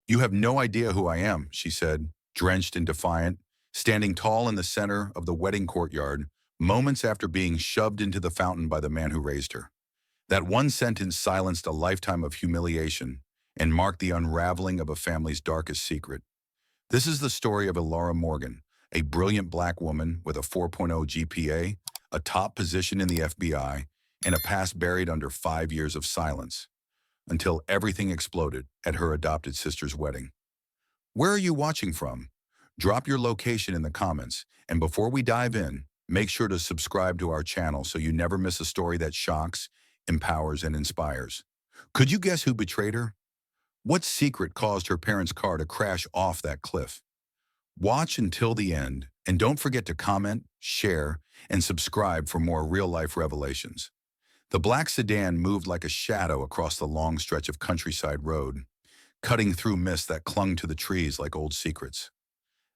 "You have no idea who I am," she said, drenched and defiant, standing tall in the center of the wedding courtyard, moments after being shoved into the fountain by the man who raised her. That one sentence silenced a lifetime of humiliation and marked the unraveling of a family's darkest secret. This is the story of Elara Morgan, a brilliant black woman with a 4.0 GPA, a top position in the FBI, and a past buried under 5 years of silence, until everything exploded at her adopted sister's wedding. Where are you watching from? Drop your location in the comments, and before we dive in, make sure to subscribe to our channel so you never miss a story that shocks, empowers, and inspires. Could you guess who betrayed her? What secret caused her parents' car to crash off that cliff? Watch until the end, and don't forget to comment, share, and subscribe for more real-life revelations. The black sedan moved like a shadow across the long stretch of countryside road, cutting through mist that clung to the trees like old secrets.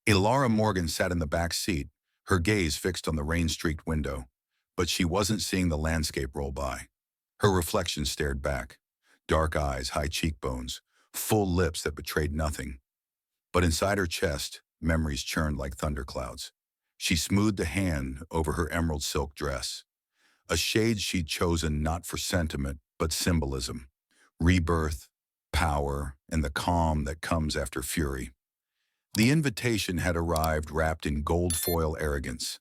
Elara Morgan sat in the back seat, her gaze fixed on the rain-streaked window, but she wasn't seeing the landscape roll by. Her reflection stared back, dark eyes, high cheekbones, full lips that betrayed nothing. But inside her chest, memories churned like thunderclouds. She smoothed a hand over her emerald silk dress, a shade she'd chosen not for sentiment, but symbolism, rebirth, power, and the calm that comes after fury. The invitation had arrived wrapped in gold foil arrogance.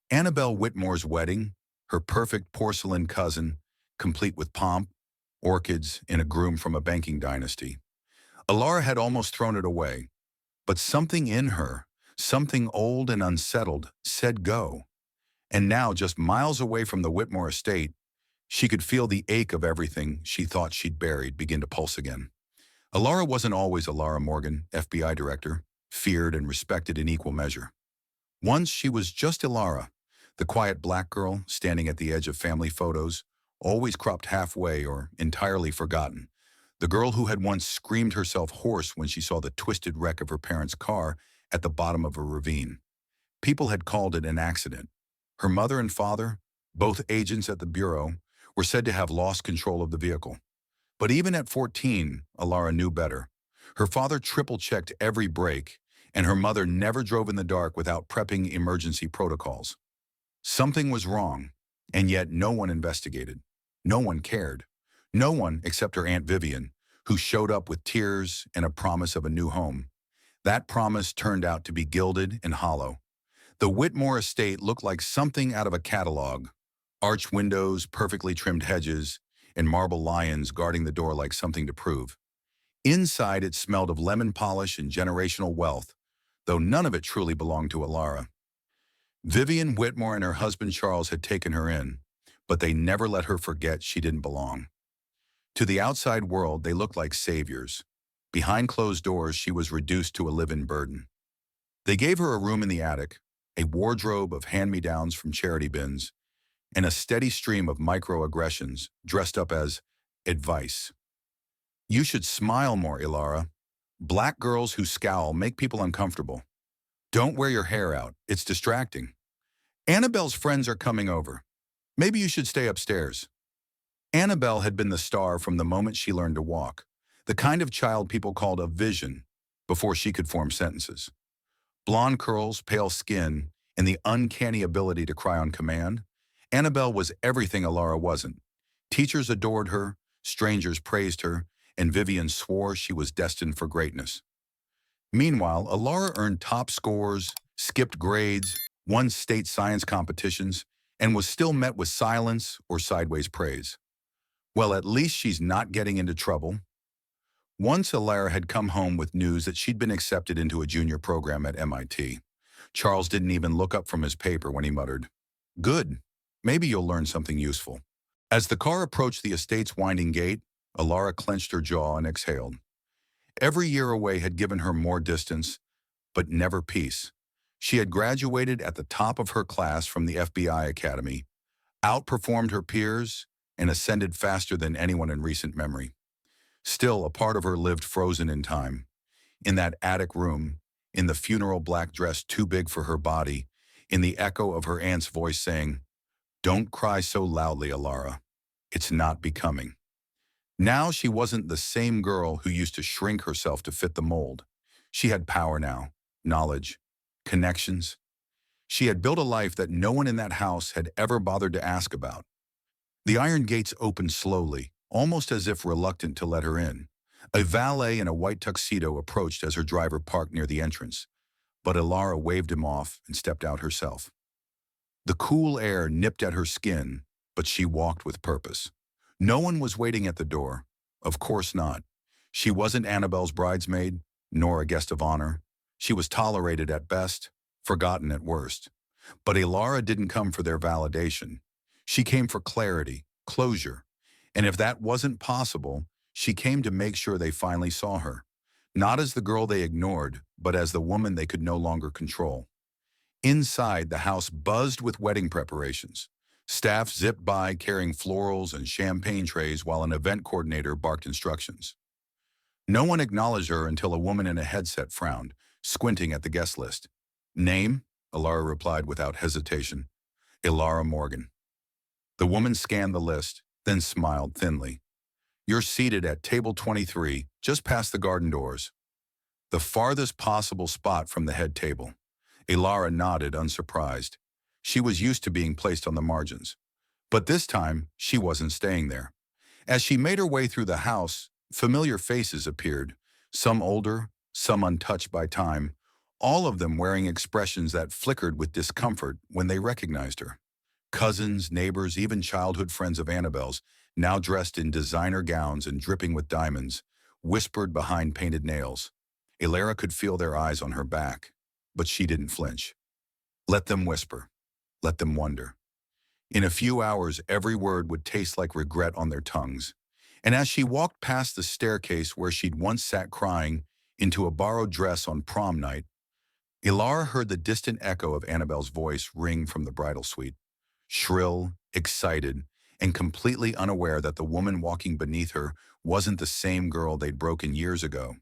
Annabelle Whitmore's wedding, her perfect porcelain cousin, complete with pomp, orchids, and a groom from a banking dynasty. Elara had almost thrown it away, but something in her, something old and unsettled, said go. And now, just miles away from the Whitmore estate, she could feel the ache of everything she thought she'd buried begin to pulse again. Elara wasn't always Elara Morgan, FBI director, feared and respected in equal measure. Once she was just Elara, the quiet black girl standing at the edge of family photos, always cropped halfway or entirely forgotten. The girl who had once screamed herself hoarse when she saw the twisted wreck of her parents' car at the bottom of a ravine. People had called it an accident. Her mother and father, both agents at the Bureau, were said to have lost control of the vehicle. But even at 14, Elara knew better. Her father triple-checked every brake, and her mother never drove in the dark without prepping emergency protocols. Something was wrong, and yet no one investigated. No one cared. No one except her Aunt Vivian, who showed up with tears and a promise of a new home. That promise turned out to be gilded and hollow. The Whitmore estate looked like something out of a catalog. Arched windows, perfectly trimmed hedges, and marble lions guarding the door like something to prove. Inside, it smelled of lemon polish and generational wealth, though none of it truly belonged to Elara. Vivian Whitmore and her husband Charles had taken her in, but they never let her forget she didn't belong. To the outside world, they looked like saviors. Behind closed doors, she was reduced to a live-in burden. They gave her a room in the attic, a wardrobe of hand-me-downs from charity bins, and a steady stream of microaggressions dressed up as advice. You should smile more, Elara. Black girls who scowl make people uncomfortable. Don't wear your hair out. It's distracting. Annabelle's friends are coming over. Maybe you should stay upstairs. Annabelle had been the star from the moment she learned to walk, the kind of child people called a vision before she could form sentences. Blonde curls, pale skin, and the uncanny ability to cry on command, Annabelle was everything Elara wasn't. Teachers adored her, strangers praised her, and Vivian swore she was destined for greatness. Meanwhile, Elara earned top scores, skipped grades, won state science competitions, and was still met with silence or sideways praise. Well, at least she's not getting into trouble. Once Elara had come home with news that she'd been accepted into a junior program at MIT. Charles didn't even look up from his paper when he muttered, "Good. Maybe you'll learn something useful." As the car approached the estate's winding gate, Elara clenched her jaw and exhaled. Every year away had given her more distance, but never peace. She had graduated at the top of her class from the FBI Academy, outperformed her peers, and ascended faster than anyone in recent memory. Still, a part of her lived frozen in time. In that attic room, in the funeral black dress too big for her body, in the echo of her aunt's voice saying, "Don't cry so loudly, Elara. It's not becoming." Now she wasn't the same girl who used to shrink herself to fit the mold. She had power now, knowledge, connections. She had built a life that no one in that house had ever bothered to ask about. The iron gates opened slowly, almost as if reluctant to let her in. A valet in a white tuxedo approached as her driver parked near the entrance, but Elara waved him off and stepped out herself. The cool air nipped at her skin, but she walked with purpose. No one was waiting at the door. Of course not. She wasn't Annabelle's bridesmaid, nor a guest of honor. She was tolerated at best, forgotten at worst. But Elara didn't come for their validation. She came for clarity, closure. And if that wasn't possible, she came to make sure they finally saw her. Not as the girl they ignored, but as the woman they could no longer control. Inside, the house buzzed with wedding preparations. Staff zipped by carrying florals and champagne trays while an event coordinator barked instructions. No one acknowledged her until a woman in a headset frowned, squinting at the guest list. Name? Elara replied without hesitation. Elara Morgan. The woman scanned the list, then smiled thinly. You're seated at table 23, just past the garden doors. The farthest possible spot from the head table. Elara nodded, unsurprised. She was used to being placed on the margins. But this time, she wasn't staying there. As she made her way through the house, familiar faces appeared, some older, some untouched by time, all of them wearing expressions that flickered with discomfort when they recognized her. Cousins, neighbors, even childhood friends of Annabelle's, now dressed in designer gowns and dripping with diamonds, whispered behind painted nails. Elara could feel their eyes on her back, but she didn't flinch. Let them whisper. Let them wonder. In a few hours, every word would taste like regret on their tongues. And as she walked past the staircase where she'd once sat crying into a borrowed dress on prom night, Elara heard the distant echo of Annabelle's voice ring from the bridal suite. Shrill, excited, and completely unaware that the woman walking beneath her wasn't the same girl they'd broken years ago.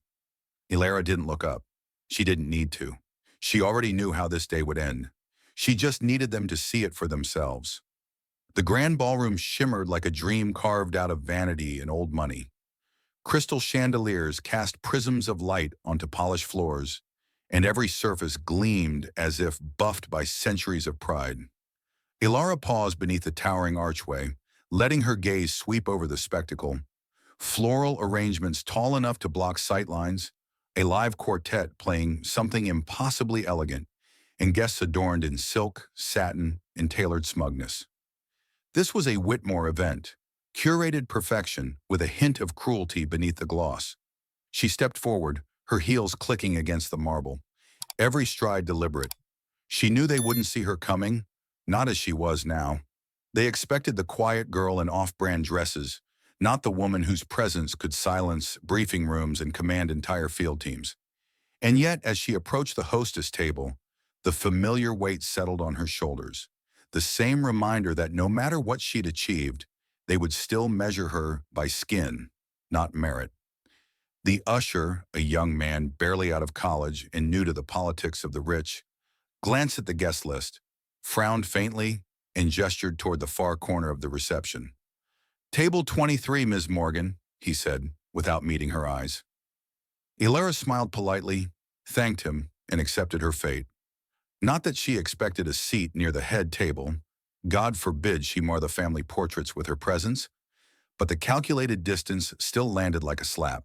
Elara didn't look up. She didn't need to. She already knew how this day would end. She just needed them to see it for themselves. The grand ballroom shimmered like a dream carved out of vanity and old money. Crystal chandeliers cast prisms of light onto polished floors, and every surface gleamed as if buffed by centuries of pride. Elara paused beneath the towering archway, letting her gaze sweep over the spectacle. Floral arrangements tall enough to block sightlines, a live quartet playing something impossibly elegant, and guests adorned in silk, satin, and tailored smugness. This was a Whitmore event, curated perfection with a hint of cruelty beneath the gloss. She stepped forward, her heels clicking against the marble, every stride deliberate. She knew they wouldn't see her coming, not as she was now. They expected the quiet girl in off-brand dresses, not the woman whose presence could silence briefing rooms and command entire field teams. And yet, as she approached the hostess table, the familiar weight settled on her shoulders, the same reminder that no matter what she'd achieved, they would still measure her by skin, not merit. The usher, a young man barely out of college and new to the politics of the rich, glanced at the guest list, frowned faintly, and gestured toward the far corner of the reception. Table 23, Ms. Morgan, he said, without meeting her eyes. Elara smiled politely, thanked him, and accepted her fate. Not that she expected a seat near the head table. God forbid she mar the family portraits with her presence, but the calculated distance still landed like a slap.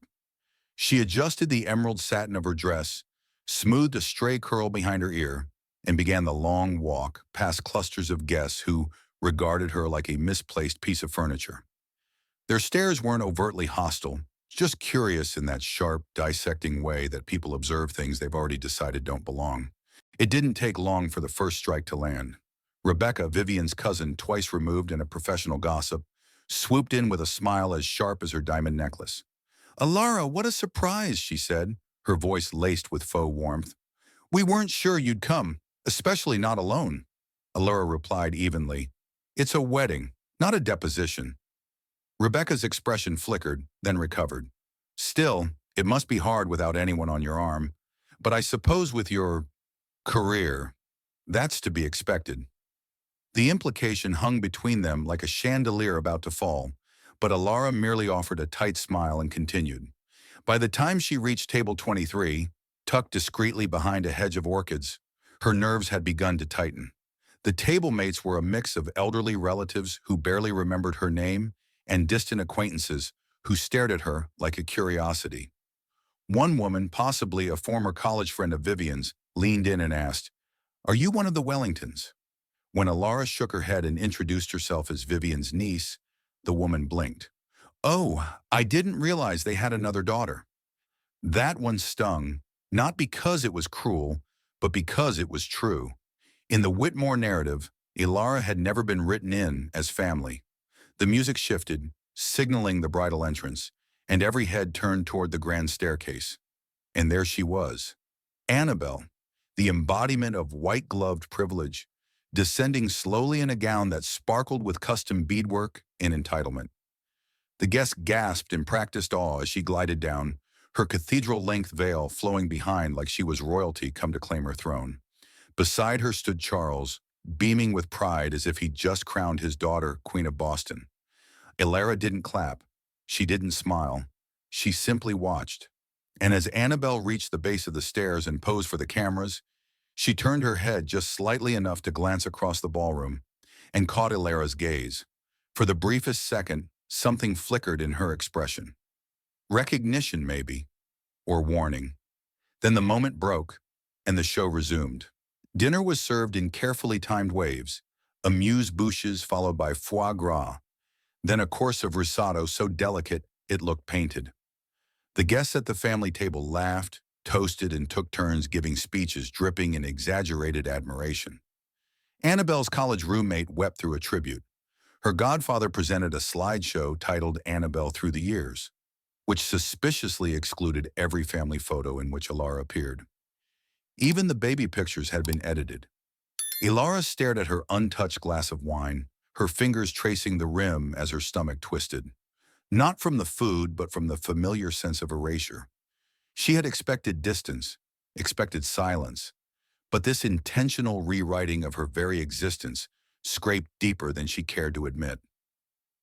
She adjusted the emerald satin of her dress, smoothed a stray curl behind her ear, and began the long walk past clusters of guests who regarded her like a misplaced piece of furniture. Their stares weren't overtly hostile, just curious in that sharp, dissecting way that people observe things they've already decided don't belong. It didn't take long for the first strike to land. Rebecca, Vivian's cousin, twice removed and a professional gossip, swooped in with a smile as sharp as her diamond necklace. "Elara, what a surprise," she said, her voice laced with faux warmth. "We weren't sure you'd come, especially not alone." Elara replied evenly, "It's a wedding, not a deposition." Rebecca's expression flickered, then recovered. "Still, it must be hard without anyone on your arm. But I suppose with your career, that's to be expected." The implication hung between them like a chandelier about to fall, but Elara merely offered a tight smile and continued. By the time she reached table 23, tucked discreetly behind a hedge of orchids, her nerves had begun to tighten. The table mates were a mix of elderly relatives who barely remembered her name and distant acquaintances who stared at her like a curiosity. One woman, possibly a former college friend of Vivian's, leaned in and asked, "Are you one of the Wellingtons?" When Elara shook her head and introduced herself as Vivian's niece, the woman blinked. "Oh, I didn't realize they had another daughter." That one stung, not because it was cruel, but because it was true. In the Whitmore narrative, Elara had never been written in as family. The music shifted, signaling the bridal entrance, and every head turned toward the grand staircase. And there she was, Annabelle, the embodiment of white-gloved privilege, descending slowly in a gown that sparkled with custom beadwork and entitlement. The guests gasped in practiced awe as she glided down, her cathedral-length veil flowing behind like she was royalty come to claim her throne. Beside her stood Charles, beaming with pride as if he'd just crowned his daughter Queen of Boston. Elara didn't clap. She didn't smile. She simply watched. And as Annabelle reached the base of the stairs and posed for the cameras, she turned her head just slightly enough to glance across the ballroom and caught Elara's gaze. For the briefest second, something flickered in her expression. Recognition, maybe, or warning. Then the moment broke, and the show resumed. Dinner was served in carefully timed waves, amuse-bouches followed by foie gras, then a course of risotto so delicate it looked painted. The guests at the family table laughed, toasted, and took turns giving speeches dripping in exaggerated admiration. Annabelle's college roommate wept through a tribute. Her godfather presented a slideshow titled Annabelle Through the Years, which suspiciously excluded every family photo in which Elara appeared. Even the baby pictures had been edited. Elara stared at her untouched glass of wine, her fingers tracing the rim as her stomach twisted. Not from the food, but from the familiar sense of erasure. She had expected distance, expected silence, but this intentional rewriting of her very existence scraped deeper than she cared to admit.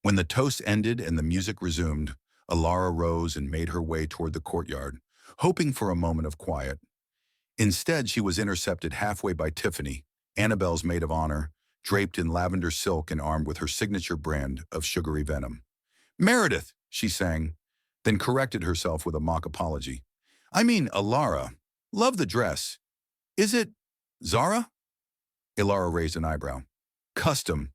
When the toast ended and the music resumed, Elara rose and made her way toward the courtyard, hoping for a moment of quiet. Instead, she was intercepted halfway by Tiffany, Annabelle's maid of honor, draped in lavender silk and armed with her signature brand of sugary venom. "Meredith," she sang, then corrected herself with a mock apology. "I mean, Elara. Love the dress. Is it Zara?" Elara raised an eyebrow. "Custom."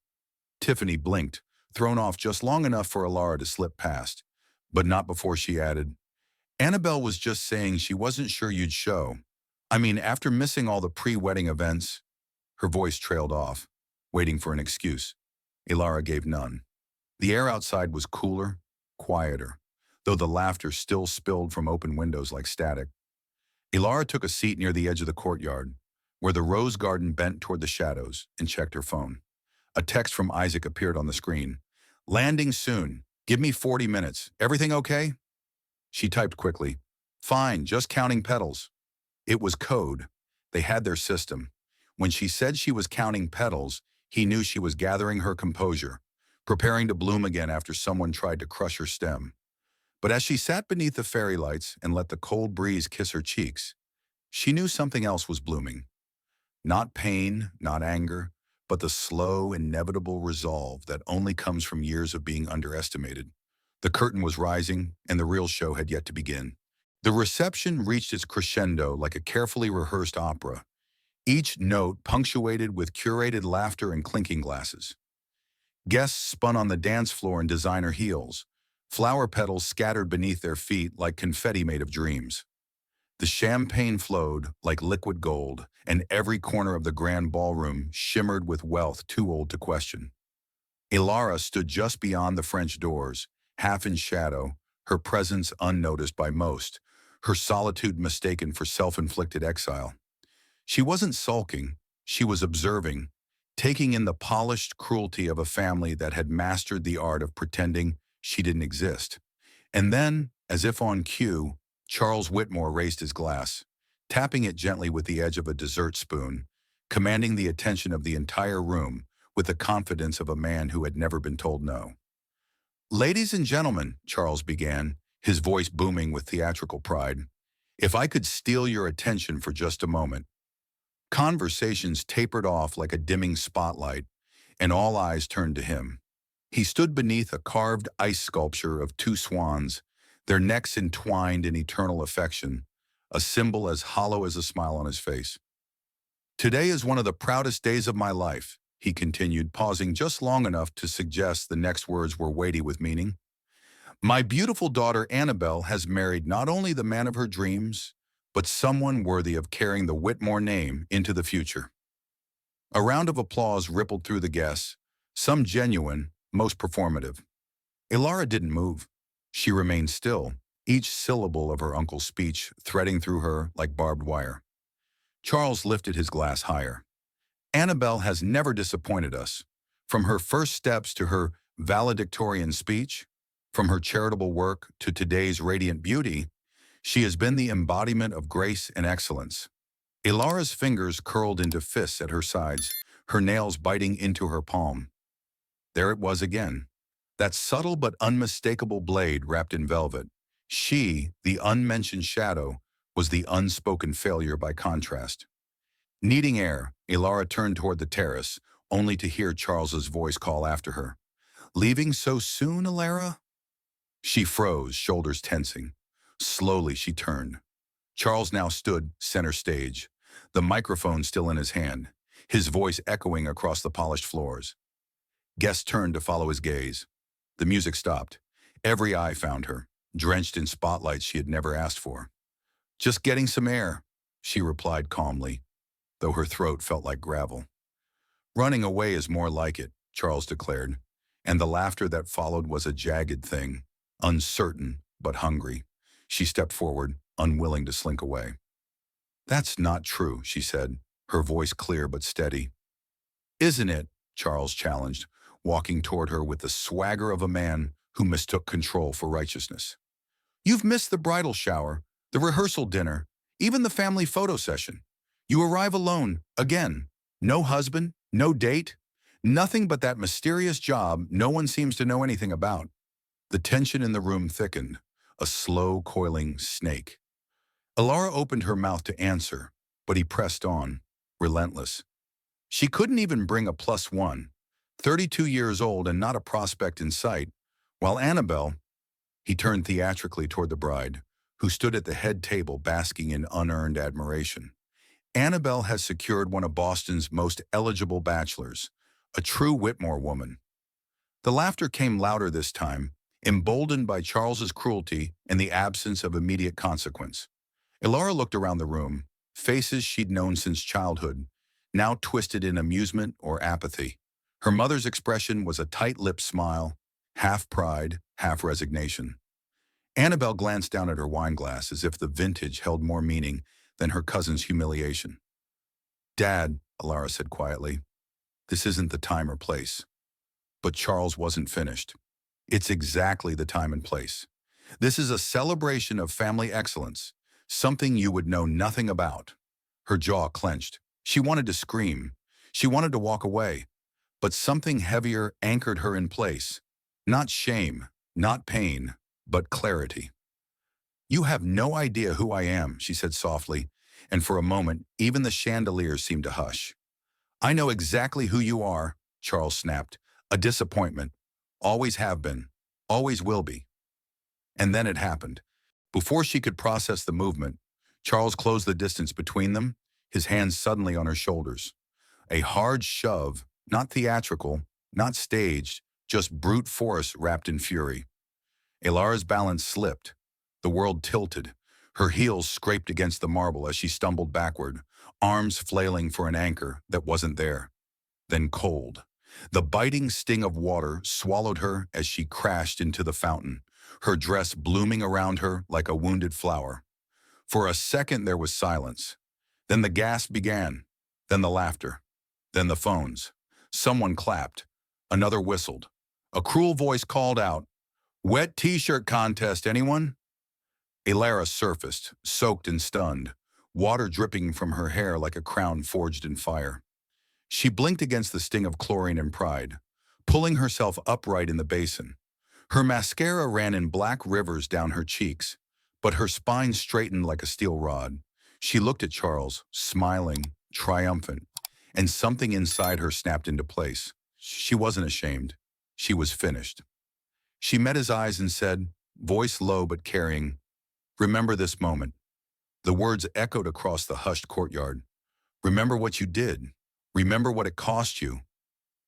Tiffany blinked, thrown off just long enough for Elara to slip past, but not before she added, "Annabelle was just saying she wasn't sure you'd show. I mean, after missing all the pre-wedding events." Her voice trailed off, waiting for an excuse. Elara gave none. The air outside was cooler, quieter, though the laughter still spilled from open windows like static. Elara took a seat near the edge of the courtyard, where the rose garden bent toward the shadows, and checked her phone. A text from Isaac appeared on the screen. "Landing soon. Give me 40 minutes. Everything okay?" She typed quickly. "Fine, just counting petals." It was code. They had their system. When she said she was counting petals, he knew she was gathering her composure, preparing to bloom again after someone tried to crush her stem. But as she sat beneath the fairy lights and let the cold breeze kiss her cheeks, she knew something else was blooming. Not pain, not anger, but the slow, inevitable resolve that only comes from years of being underestimated. The curtain was rising, and the real show had yet to begin. The reception reached its crescendo like a carefully rehearsed opera, each note punctuated with curated laughter and clinking glasses. Guests spun on the dance floor in designer heels, flower petals scattered beneath their feet like confetti made of dreams. The champagne flowed like liquid gold, and every corner of the grand ballroom shimmered with wealth too old to question. Elara stood just beyond the French doors, half in shadow, her presence unnoticed by most, her solitude mistaken for self-inflicted exile. She wasn't sulking, she was observing, taking in the polished cruelty of a family that had mastered the art of pretending she didn't exist. And then, as if on cue, Charles Whitmore raised his glass, tapping it gently with the edge of a dessert spoon, commanding the attention of the entire room with the confidence of a man who had never been told no. "Ladies and gentlemen," Charles began, his voice booming with theatrical pride, "if I could steal your attention for just a moment." Conversations tapered off like a dimming spotlight, and all eyes turned to him. He stood beneath a carved ice sculpture of two swans, their necks entwined in eternal affection, a symbol as hollow as a smile on his face. "Today is one of the proudest days of my life," he continued, pausing just long enough to suggest the next words were weighty with meaning. "My beautiful daughter Annabelle has married not only the man of her dreams, but someone worthy of carrying the Whitmore name into the future." A round of applause rippled through the guests, some genuine, most performative. Elara didn't move. She remained still, each syllable of her uncle's speech threading through her like barbed wire. Charles lifted his glass higher. "Annabelle has never disappointed us. From her first steps to her valedictorian speech, from her charitable work to today's radiant beauty, she has been the embodiment of grace and excellence." Ilara's fingers curled into fists at her sides, her nails biting into her palm. There it was again, that subtle but unmistakable blade wrapped in velvet. She, the unmentioned shadow, was the unspoken failure by contrast. Needing air, Elara turned toward the terrace, only to hear Charles's voice call after her. "Leaving so soon, Elara?" She froze, shoulders tensing. Slowly she turned. Charles now stood center stage, the microphone still in his hand, his voice echoing across the polished floors. Guests turned to follow his gaze. The music stopped. Every eye found her, drenched in spotlights she had never asked for. "Just getting some air," she replied calmly, though her throat felt like gravel. "Running away is more like it," Charles declared, and the laughter that followed was a jagged thing, uncertain but hungry. She stepped forward, unwilling to slink away. "That's not true," she said, her voice clear but steady. "Isn't it?" Charles challenged, walking toward her with the swagger of a man who mistook control for righteousness. "You've missed the bridal shower, the rehearsal dinner, even the family photo session. You arrive alone, again. No husband, no date, nothing but that mysterious job no one seems to know anything about." The tension in the room thickened, a slow coiling snake. Elara opened her mouth to answer, but he pressed on, relentless. She couldn't even bring a +1, 32 years old and not a prospect in sight, while Annabelle, he turned theatrically toward the bride, who stood at the head table basking in unearned admiration. "Annabelle has secured one of Boston's most eligible bachelors, a true Whitmore woman." The laughter came louder this time, emboldened by Charles's cruelty and the absence of immediate consequence. Elara looked around the room, faces she'd known since childhood, now twisted in amusement or apathy. Her mother's expression was a tight-lipped smile, half pride, half resignation. Annabelle glanced down at her wineglass as if the vintage held more meaning than her cousin's humiliation. "Dad," Elara said quietly, "this isn't the time or place." But Charles wasn't finished. "It's exactly the time and place. This is a celebration of family excellence, something you would know nothing about." Her jaw clenched. She wanted to scream. She wanted to walk away. But something heavier anchored her in place. Not shame, not pain, but clarity. "You have no idea who I am," she said softly, and for a moment, even the chandeliers seemed to hush. "I know exactly who you are," Charles snapped. "A disappointment. Always have been. Always will be." And then it happened. Before she could process the movement, Charles closed the distance between them, his hands suddenly on her shoulders. A hard shove, not theatrical, not staged, just brute force wrapped in fury. Elara's balance slipped. The world tilted. Her heels scraped against the marble as she stumbled backward, arms flailing for an anchor that wasn't there. Then cold. The biting sting of water swallowed her as she crashed into the fountain, her dress blooming around her like a wounded flower. For a second there was silence. Then the gasp began. Then the laughter. Then the phones. Someone clapped. Another whistled. A cruel voice called out, "Wet t-shirt contest, anyone?" Elara surfaced, soaked and stunned, water dripping from her hair like a crown forged in fire. She blinked against the sting of chlorine and pride, pulling herself upright in the basin. Her mascara ran in black rivers down her cheeks, but her spine straightened like a steel rod. She looked at Charles, smiling, triumphant, and something inside her snapped into place. She wasn't ashamed. She was finished. She met his eyes and said, voice low but carrying, "Remember this moment." The words echoed across the hushed courtyard. "Remember what you did. Remember what it cost you."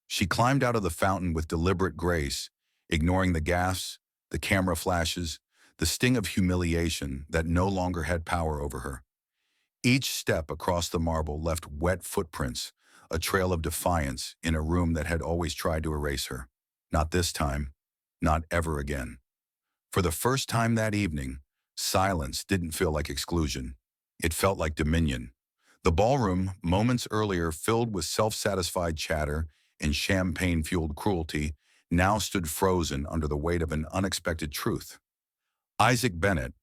She climbed out of the fountain with deliberate grace, ignoring the gaffes, the camera flashes, the sting of humiliation that no longer had power over her. Each step across the marble left wet footprints, a trail of defiance in a room that had always tried to erase her. Not this time. Not ever again. For the first time that evening, silence didn't feel like exclusion. It felt like dominion. The ballroom, moments earlier filled with self-satisfied chatter and champagne-fueled cruelty, now stood frozen under the weight of an unexpected truth. Isaac Bennett,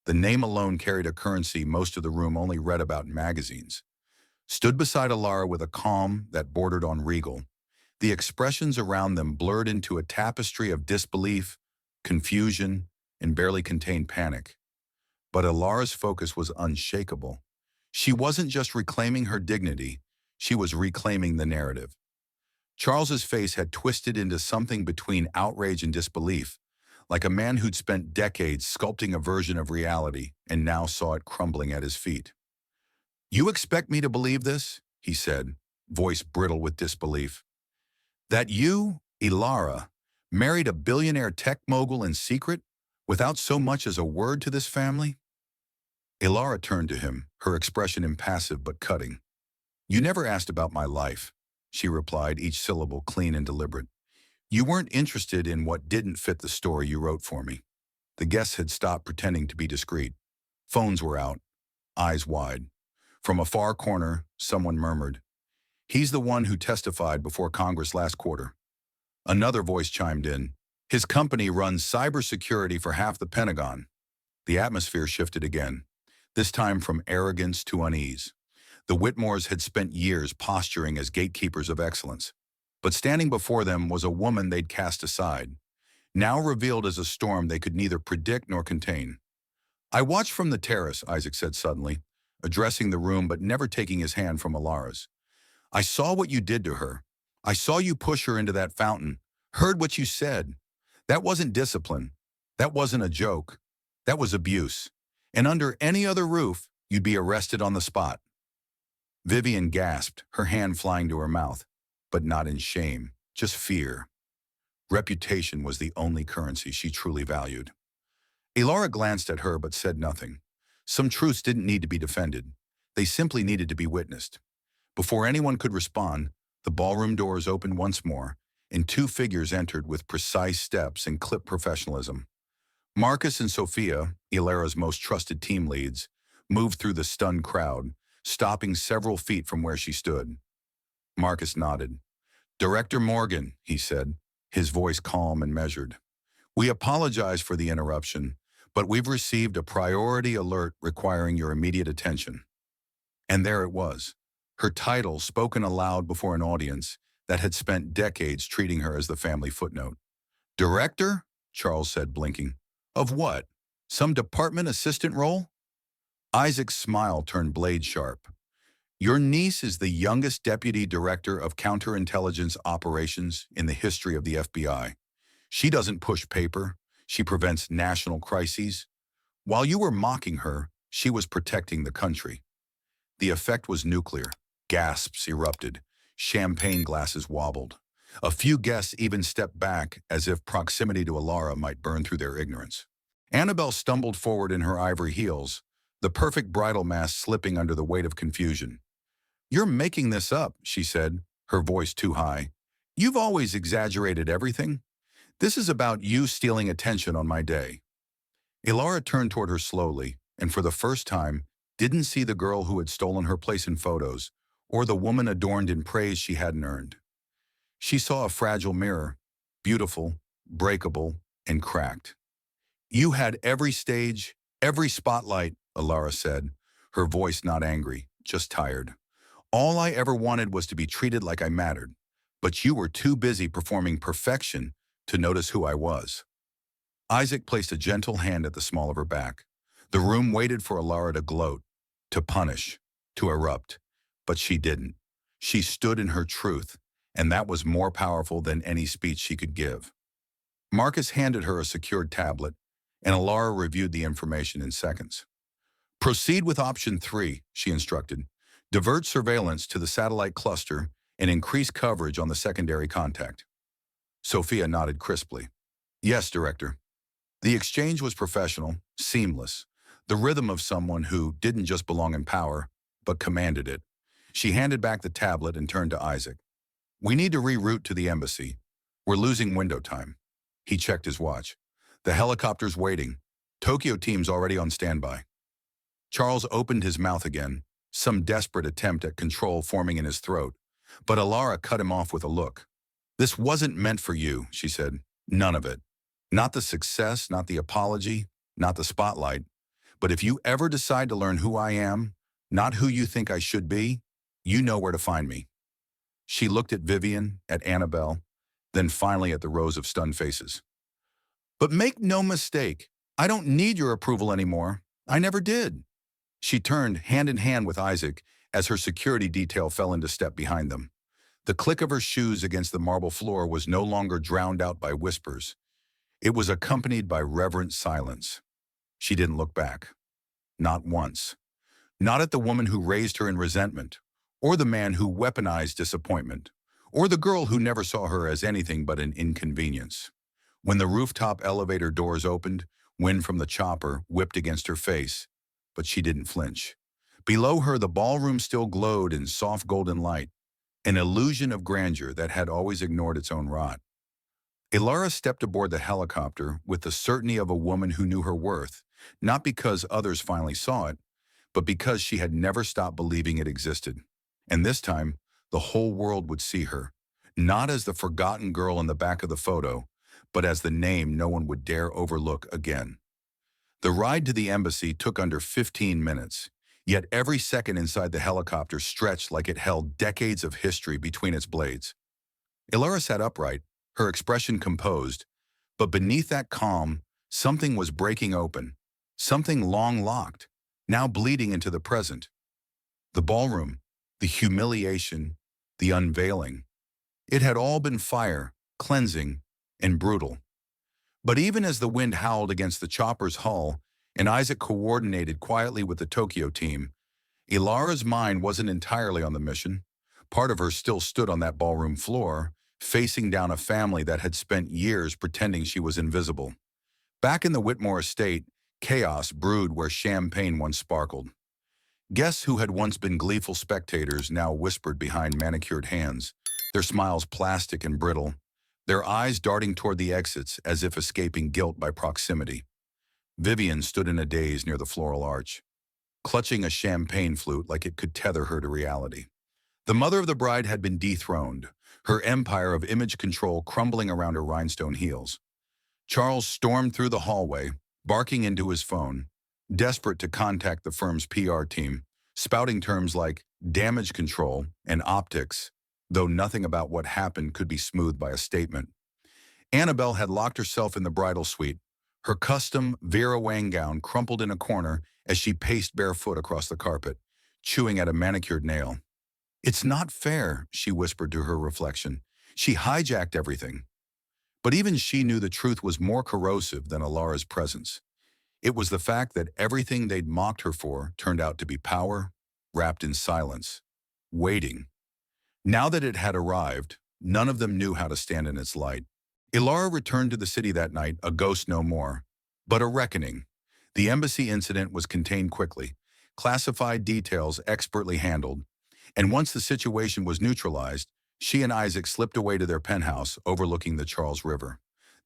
the name alone carried a currency most of the room only read about in magazines, stood beside Elara with a calm that bordered on regal. The expressions around them blurred into a tapestry of disbelief, confusion, and barely contained panic. But Elara's focus was unshakable. She wasn't just reclaiming her dignity, she was reclaiming the narrative. Charles's face had twisted into something between outrage and disbelief, like a man who'd spent decades sculpting a version of reality and now saw it crumbling at his feet. "You expect me to believe this?" he said, voice brittle with disbelief. "That you, Elara, married a billionaire tech mogul in secret, without so much as a word to this family?" Elara turned to him, her expression impassive but cutting. "You never asked about my life," she replied, each syllable clean and deliberate. "You weren't interested in what didn't fit the story you wrote for me." The guests had stopped pretending to be discreet. Phones were out, eyes wide. From a far corner, someone murmured, "He's the one who testified before Congress last quarter." Another voice chimed in, "His company runs cybersecurity for half the Pentagon." The atmosphere shifted again, this time from arrogance to unease. The Whitmores had spent years posturing as gatekeepers of excellence, but standing before them was a woman they'd cast aside, now revealed as a storm they could neither predict nor contain. "I watched from the terrace," Isaac said suddenly, addressing the room but never taking his hand from Elara's. "I saw what you did to her. I saw you push her into that fountain, heard what you said. That wasn't discipline. That wasn't a joke. That was abuse. And under any other roof, you'd be arrested on the spot." Vivian gasped, her hand flying to her mouth, but not in shame, just fear. Reputation was the only currency she truly valued. Elara glanced at her but said nothing. Some truths didn't need to be defended. They simply needed to be witnessed. Before anyone could respond, the ballroom doors opened once more, and two figures entered with precise steps and clipped professionalism. Marcus and Sophia, Elara's most trusted team leads, moved through the stunned crowd, stopping several feet from where she stood. Marcus nodded. "Director Morgan," he said, his voice calm and measured. "We apologize for the interruption, but we've received a priority alert requiring your immediate attention." And there it was, her title spoken aloud before an audience that had spent decades treating her as the family footnote. "Director?" Charles said, blinking. "Of what? Some department assistant role?" Isaac's smile turned blade sharp. "Your niece is the youngest deputy director of counterintelligence operations in the history of the FBI. She doesn't push paper. She prevents national crises. While you were mocking her, she was protecting the country." The effect was nuclear. Gasps erupted. Champagne glasses wobbled. A few guests even stepped back as if proximity to Elara might burn through their ignorance. Annabelle stumbled forward in her ivory heels, the perfect bridal mask slipping under the weight of confusion. "You're making this up," she said, her voice too high. "You've always exaggerated everything. This is about you stealing attention on my day." Elara turned toward her slowly, and for the first time, didn't see the girl who had stolen her place in photos, or the woman adorned in praise she hadn't earned. She saw a fragile mirror, beautiful, breakable, and cracked. "You had every stage, every spotlight," Elara said, her voice not angry, just tired. "All I ever wanted was to be treated like I mattered, but you were too busy performing perfection to notice who I was." Isaac placed a gentle hand at the small of her back. The room waited for Elara to gloat, to punish, to erupt. But she didn't. She stood in her truth, and that was more powerful than any speech she could give. Marcus handed her a secured tablet, and Elara reviewed the information in seconds. Proceed with option 3, she instructed. Divert surveillance to the satellite cluster and increase coverage on the secondary contact. Sophia nodded crisply. Yes, Director. The exchange was professional, seamless, the rhythm of someone who didn't just belong in power, but commanded it. She handed back the tablet and turned to Isaac. We need to reroute to the embassy. We're losing window time. He checked his watch. The helicopter's waiting. Tokyo team's already on standby. Charles opened his mouth again, some desperate attempt at control forming in his throat, but Elara cut him off with a look. This wasn't meant for you, she said. None of it. Not the success, not the apology, not the spotlight. But if you ever decide to learn who I am, not who you think I should be, you know where to find me. She looked at Vivian, at Annabelle, then finally at the rows of stunned faces. But make no mistake, I don't need your approval anymore. I never did. She turned hand in hand with Isaac as her security detail fell into step behind them. The click of her shoes against the marble floor was no longer drowned out by whispers. It was accompanied by reverent silence. She didn't look back. Not once. Not at the woman who raised her in resentment, or the man who weaponized disappointment, or the girl who never saw her as anything but an inconvenience. When the rooftop elevator doors opened, wind from the chopper whipped against her face, but she didn't flinch. Below her, the ballroom still glowed in soft golden light, an illusion of grandeur that had always ignored its own rot. Elara stepped aboard the helicopter with the certainty of a woman who knew her worth, not because others finally saw it, but because she had never stopped believing it existed. And this time, the whole world would see her, not as the forgotten girl in the back of the photo, but as the name no one would dare overlook again. The ride to the embassy took under 15 minutes, yet every second inside the helicopter stretched like it held decades of history between its blades. Elara sat upright, her expression composed, but beneath that calm, something was breaking open, something long locked, now bleeding into the present. The ballroom, the humiliation, the unveiling. It had all been fire, cleansing, and brutal. But even as the wind howled against the chopper's hull and Isaac coordinated quietly with the Tokyo team, Elara's mind wasn't entirely on the mission. Part of her still stood on that ballroom floor, facing down a family that had spent years pretending she was invisible. Back in the Whitmore estate, chaos brewed where champagne once sparkled. Guests who had once been gleeful spectators now whispered behind manicured hands, their smiles plastic and brittle, their eyes darting toward the exits as if escaping guilt by proximity. Vivian stood in a daze near the floral arch, clutching a champagne flute like it could tether her to reality. The mother of the bride had been dethroned, her empire of image control crumbling around her rhinestone heels. Charles stormed through the hallway, barking into his phone, desperate to contact the firm's PR team, spouting terms like damage control and optics, though nothing about what happened could be smoothed by a statement. Annabelle had locked herself in the bridal suite, her custom Vera Wang gown crumpled in a corner as she paced barefoot across the carpet, chewing at a manicured nail. It's not fair, she whispered to her reflection. She hijacked everything. But even she knew the truth was more corrosive than Elara's presence. It was the fact that everything they'd mocked her for turned out to be power, wrapped in silence, waiting. Now that it had arrived, none of them knew how to stand in its light. Elara returned to the city that night, a ghost no more, but a reckoning. The embassy incident was contained quickly, classified details expertly handled, and once the situation was neutralized, she and Isaac slipped away to their penthouse overlooking the Charles River.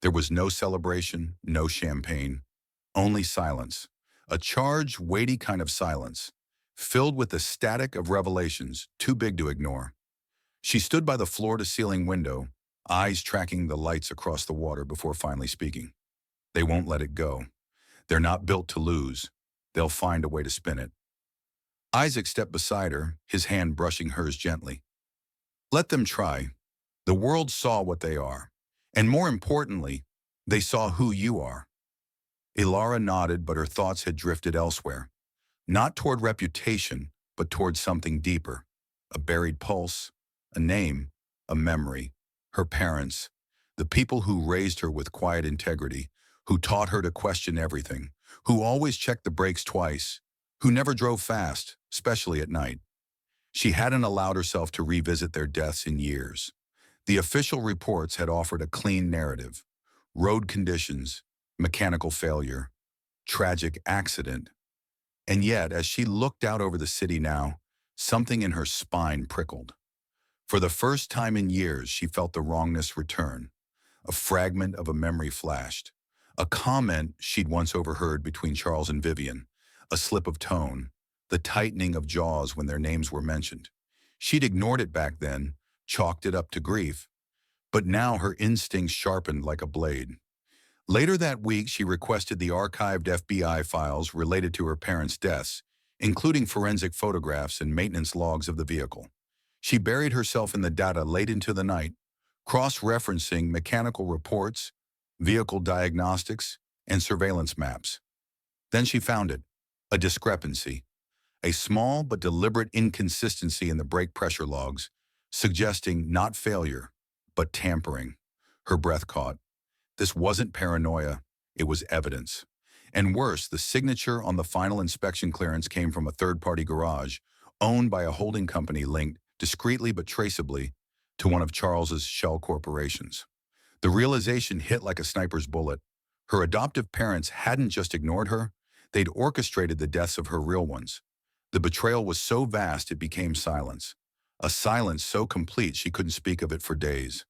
There was no celebration, no champagne, only silence, a charged, weighty kind of silence, filled with the static of revelations too big to ignore. She stood by the floor-to-ceiling window, eyes tracking the lights across the water before finally speaking. They won't let it go. They're not built to lose. They'll find a way to spin it. Isaac stepped beside her, his hand brushing hers gently. Let them try. The world saw what they are. And more importantly, they saw who you are. Elara nodded, but her thoughts had drifted elsewhere. Not toward reputation, but toward something deeper. A buried pulse, a name, a memory. Her parents, the people who raised her with quiet integrity, who taught her to question everything, who always checked the brakes twice, who never drove fast, especially at night. She hadn't allowed herself to revisit their deaths in years. The official reports had offered a clean narrative. Road conditions, mechanical failure, tragic accident. And yet, as she looked out over the city now, something in her spine prickled. For the first time in years, she felt the wrongness return. A fragment of a memory flashed. A comment she'd once overheard between Charles and Vivian. A slip of tone. The tightening of jaws when their names were mentioned. She'd ignored it back then, chalked it up to grief. But now her instincts sharpened like a blade. Later that week, she requested the archived FBI files related to her parents' deaths, including forensic photographs and maintenance logs of the vehicle. She buried herself in the data late into the night, cross-referencing mechanical reports, vehicle diagnostics, and surveillance maps. Then she found it, a discrepancy, a small but deliberate inconsistency in the brake pressure logs, suggesting not failure, but tampering. Her breath caught. This wasn't paranoia, it was evidence. And worse, the signature on the final inspection clearance came from a third-party garage, owned by a holding company linked, discreetly but traceably, to one of Charles's shell corporations. The realization hit like a sniper's bullet. Her adoptive parents hadn't just ignored her, they'd orchestrated the deaths of her real ones. The betrayal was so vast it became silence. A silence so complete she couldn't speak of it for days.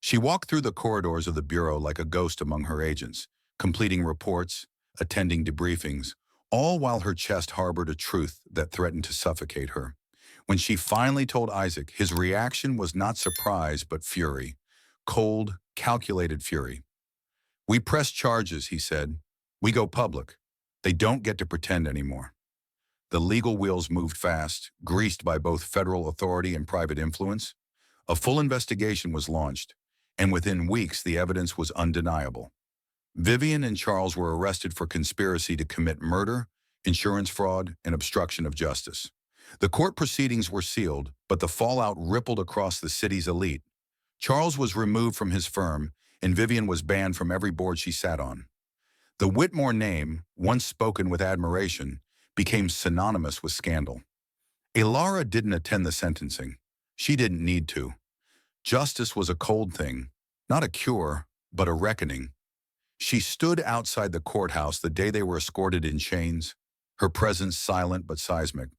She walked through the corridors of the bureau like a ghost among her agents, completing reports, attending debriefings, all while her chest harbored a truth that threatened to suffocate her. When she finally told Isaac, his reaction was not surprise but fury. Cold, calculated fury. "We press charges," he said. "We go public. They don't get to pretend anymore." The legal wheels moved fast, greased by both federal authority and private influence. A full investigation was launched, and within weeks the evidence was undeniable. Vivian and Charles were arrested for conspiracy to commit murder, insurance fraud, and obstruction of justice. The court proceedings were sealed, but the fallout rippled across the city's elite. Charles was removed from his firm, and Vivian was banned from every board she sat on. The Whitmore name, once spoken with admiration, became synonymous with scandal. Elara didn't attend the sentencing. She didn't need to. Justice was a cold thing, not a cure, but a reckoning. She stood outside the courthouse the day they were escorted in chains, her presence silent but seismic.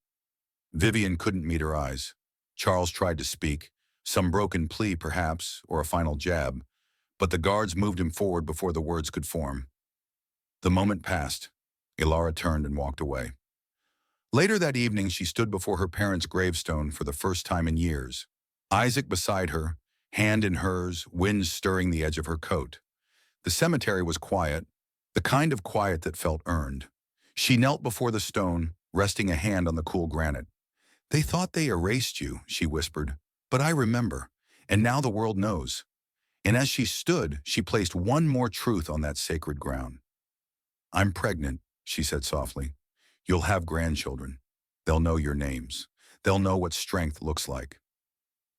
Vivian couldn't meet her eyes. Charles tried to speak, some broken plea perhaps, or a final jab, but the guards moved him forward before the words could form. The moment passed. Elara turned and walked away. Later that evening, she stood before her parents' gravestone for the first time in years. Isaac beside her, hand in hers, wind stirring the edge of her coat. The cemetery was quiet, the kind of quiet that felt earned. She knelt before the stone, resting a hand on the cool granite. "They thought they erased you," she whispered, "but I remember, and now the world knows." And as she stood, she placed one more truth on that sacred ground. "I'm pregnant," she said softly. "You'll have grandchildren. They'll know your names. They'll know what strength looks like."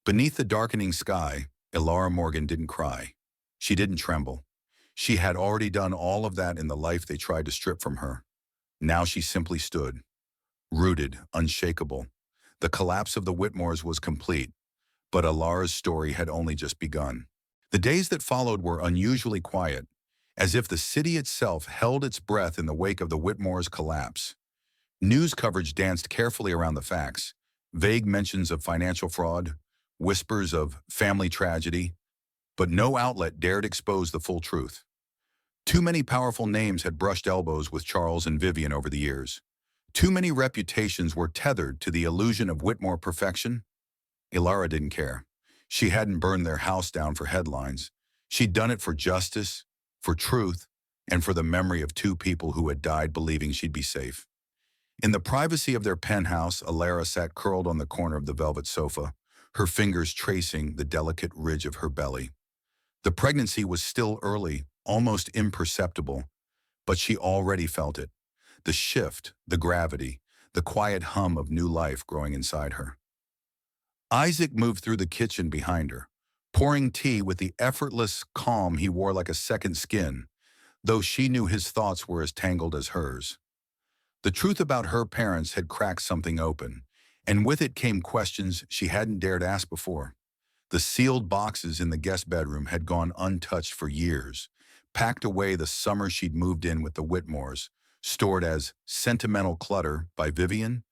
Beneath the darkening sky, Elara Morgan didn't cry. She didn't tremble. She had already done all of that in the life they tried to strip from her. Now she simply stood, rooted, unshakable. The collapse of the Whitmores was complete, but Elara's story had only just begun. The days that followed were unusually quiet, as if the city itself held its breath in the wake of the Whitmores' collapse. News coverage danced carefully around the facts, vague mentions of financial fraud, whispers of family tragedy, but no outlet dared expose the full truth. Too many powerful names had brushed elbows with Charles and Vivian over the years. Too many reputations were tethered to the illusion of Whitmore perfection. Elara didn't care. She hadn't burned their house down for headlines. She'd done it for justice, for truth, and for the memory of two people who had died believing she'd be safe. In the privacy of their penthouse, Elara sat curled on the corner of the velvet sofa, her fingers tracing the delicate ridge of her belly. The pregnancy was still early, almost imperceptible, but she already felt it. The shift, the gravity, the quiet hum of new life growing inside her. Isaac moved through the kitchen behind her, pouring tea with the effortless calm he wore like a second skin, though she knew his thoughts were as tangled as hers. The truth about her parents had cracked something open, and with it came questions she hadn't dared ask before. The sealed boxes in the guest bedroom had gone untouched for years, packed away the summer she'd moved in with the Whitmores, stored as sentimental clutter by Vivian,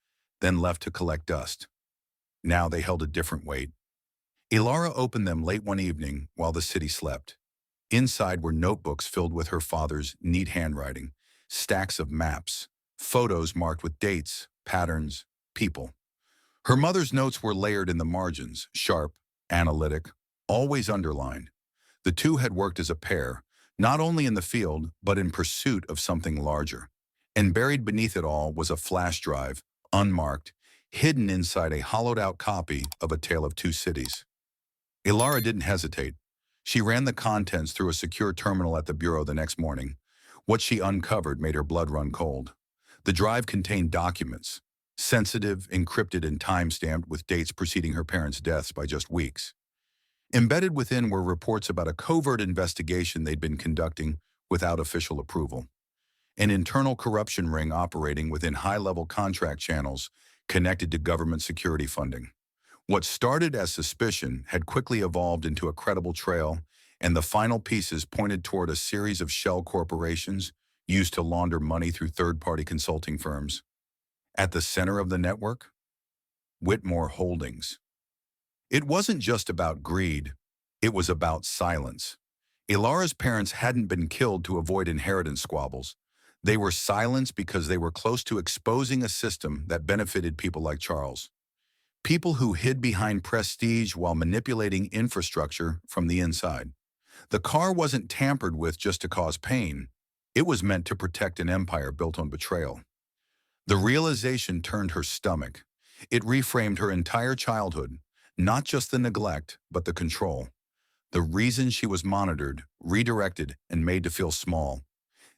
then left to collect dust. Now they held a different weight. Elara opened them late one evening while the city slept. Inside were notebooks filled with her father's neat handwriting, stacks of maps, photos marked with dates, patterns, people. Her mother's notes were layered in the margins, sharp, analytic, always underlined. The two had worked as a pair, not only in the field, but in pursuit of something larger. And buried beneath it all was a flash drive, unmarked, hidden inside a hollowed-out copy of A Tale of Two Cities. Elara didn't hesitate. She ran the contents through a secure terminal at the bureau the next morning. What she uncovered made her blood run cold. The drive contained documents, sensitive, encrypted, and time-stamped with dates preceding her parents' deaths by just weeks. Embedded within were reports about a covert investigation they'd been conducting without official approval. An internal corruption ring operating within high-level contract channels connected to government security funding. What started as suspicion had quickly evolved into a credible trail, and the final pieces pointed toward a series of shell corporations used to launder money through third-party consulting firms. At the center of the network, Whitmore Holdings. It wasn't just about greed, it was about silence. Elara's parents hadn't been killed to avoid inheritance squabbles. They were silenced because they were close to exposing a system that benefited people like Charles. People who hid behind prestige while manipulating infrastructure from the inside. The car wasn't tampered with just to cause pain. It was meant to protect an empire built on betrayal. The realization turned her stomach. It reframed her entire childhood, not just the neglect, but the control. The reason she was monitored, redirected, and made to feel small.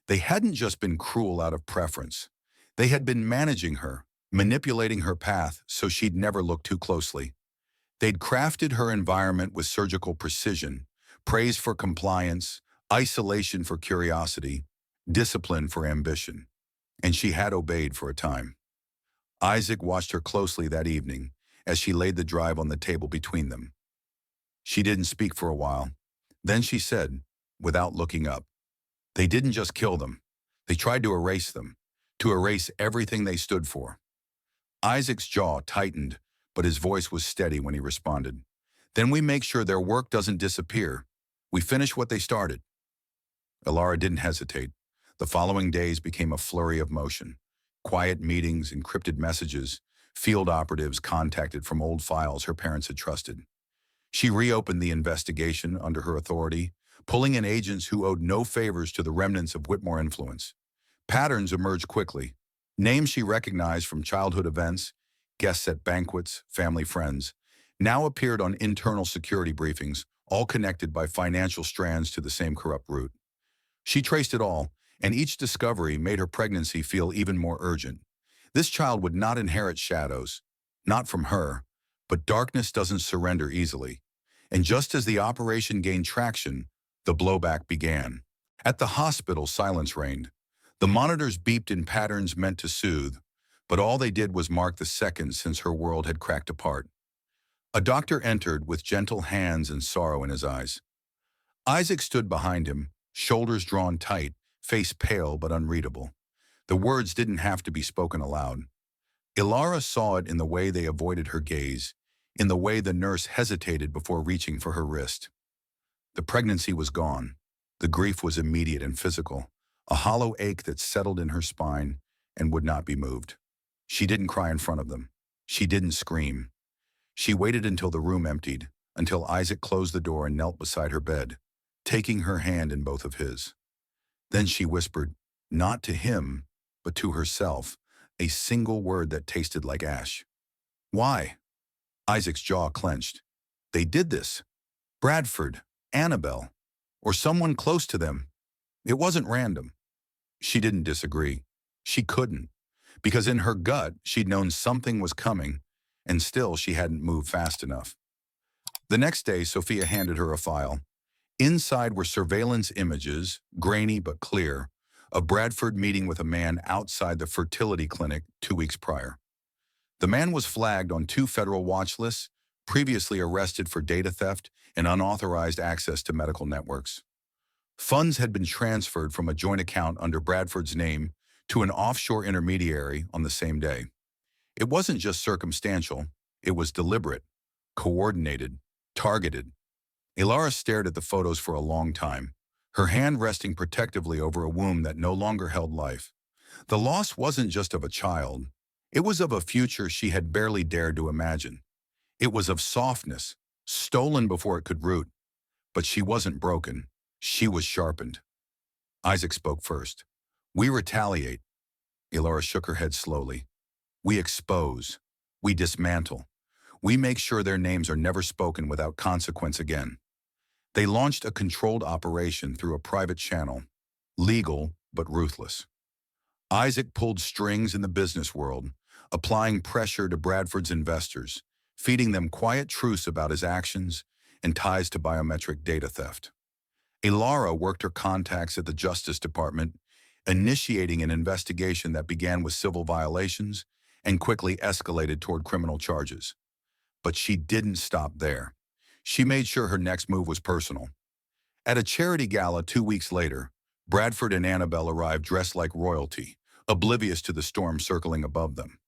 They hadn't just been cruel out of preference. They had been managing her, manipulating her path so she'd never look too closely. They'd crafted her environment with surgical precision, praise for compliance, isolation for curiosity, discipline for ambition. And she had obeyed for a time. Isaac watched her closely that evening as she laid the drive on the table between them. She didn't speak for a while. Then she said, without looking up, "They didn't just kill them. They tried to erase them, to erase everything they stood for." Isaac's jaw tightened, but his voice was steady when he responded. "Then we make sure their work doesn't disappear. We finish what they started." Elara didn't hesitate. The following days became a flurry of motion. Quiet meetings, encrypted messages, field operatives contacted from old files her parents had trusted. She reopened the investigation under her authority, pulling in agents who owed no favors to the remnants of Whitmore influence. Patterns emerged quickly. Names she recognized from childhood events, guests at banquets, family friends, now appeared on internal security briefings, all connected by financial strands to the same corrupt root. She traced it all, and each discovery made her pregnancy feel even more urgent. This child would not inherit shadows, not from her, but darkness doesn't surrender easily. And just as the operation gained traction, the blowback began. At the hospital, silence reigned. The monitors beeped in patterns meant to soothe, but all they did was mark the seconds since her world had cracked apart. A doctor entered with gentle hands and sorrow in his eyes. Isaac stood behind him, shoulders drawn tight, face pale but unreadable. The words didn't have to be spoken aloud. Elara saw it in the way they avoided her gaze, in the way the nurse hesitated before reaching for her wrist. The pregnancy was gone. The grief was immediate and physical, a hollow ache that settled in her spine and would not be moved. She didn't cry in front of them. She didn't scream. She waited until the room emptied, until Isaac closed the door and knelt beside her bed, taking her hand in both of his. Then she whispered, not to him, but to herself, a single word that tasted like ash. "Why?" Isaac's jaw clenched. They did this. Bradford, Annabelle, or someone close to them. It wasn't random. She didn't disagree. She couldn't, because in her gut, she'd known something was coming, and still she hadn't moved fast enough. The next day, Sophia handed her a file. Inside were surveillance images, grainy but clear, of Bradford meeting with a man outside the fertility clinic 2 weeks prior. The man was flagged on 2 federal watch lists, previously arrested for data theft and unauthorized access to medical networks. Funds had been transferred from a joint account under Bradford's name to an offshore intermediary on the same day. It wasn't just circumstantial, it was deliberate, coordinated, targeted. Elara stared at the photos for a long time, her hand resting protectively over a womb that no longer held life. The loss wasn't just of a child, it was of a future she had barely dared to imagine. It was of softness, stolen before it could root. But she wasn't broken, she was sharpened. Isaac spoke first. "We retaliate." Elara shook her head slowly. "We expose. We dismantle. We make sure their names are never spoken without consequence again." They launched a controlled operation through a private channel, legal but ruthless. Isaac pulled strings in the business world, applying pressure to Bradford's investors, feeding them quiet truths about his actions and ties to biometric data theft. Elara worked her contacts at the Justice Department, initiating an investigation that began with civil violations and quickly escalated toward criminal charges. But she didn't stop there. She made sure her next move was personal. At a charity gala 2 weeks later, Bradford and Annabelle arrived dressed like royalty, oblivious to the storm circling above them.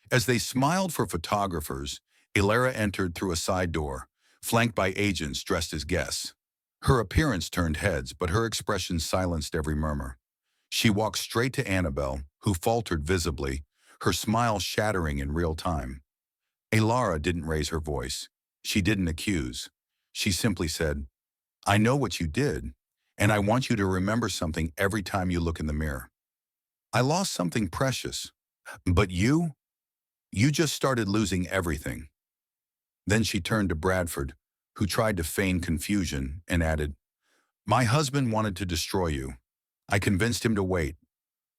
As they smiled for photographers, Elara entered through a side door, flanked by agents dressed as guests. Her appearance turned heads, but her expression silenced every murmur. She walked straight to Annabelle, who faltered visibly, her smile shattering in real time. Elara didn't raise her voice. She didn't accuse. She simply said, "I know what you did, and I want you to remember something every time you look in the mirror. I lost something precious, but you just started losing everything." Then she turned to Bradford, who tried to feign confusion, and added, "My husband wanted to destroy you. I convinced him to wait,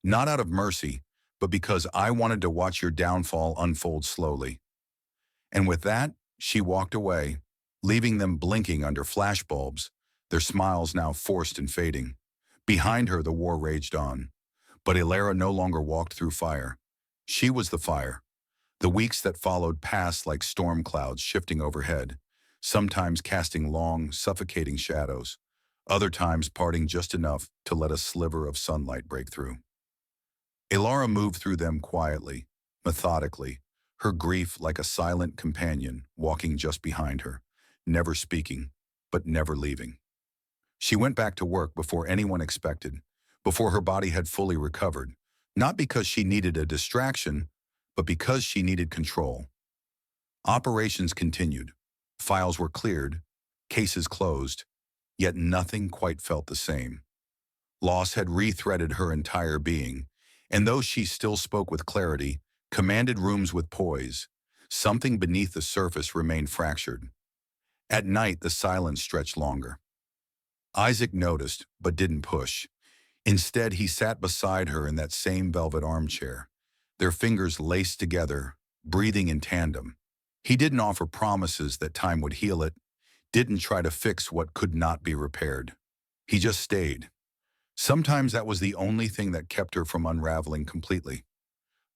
not out of mercy, but because I wanted to watch your downfall unfold slowly." And with that, she walked away, leaving them blinking under flashbulbs, their smiles now forced and fading. Behind her, the war raged on. But Elara no longer walked through fire. She was the fire. The weeks that followed passed like storm clouds shifting overhead, sometimes casting long, suffocating shadows, other times parting just enough to let a sliver of sunlight break through. Elara moved through them quietly, methodically, her grief like a silent companion walking just behind her, never speaking, but never leaving. She went back to work before anyone expected, before her body had fully recovered, not because she needed a distraction, but because she needed control. Operations continued. Files were cleared, cases closed, yet nothing quite felt the same. Loss had re-threaded her entire being, and though she still spoke with clarity, commanded rooms with poise, something beneath the surface remained fractured. At night, the silence stretched longer. Isaac noticed, but didn't push. Instead, he sat beside her in that same velvet armchair, their fingers laced together, breathing in tandem. He didn't offer promises that time would heal it, didn't try to fix what could not be repaired. He just stayed. Sometimes that was the only thing that kept her from unraveling completely.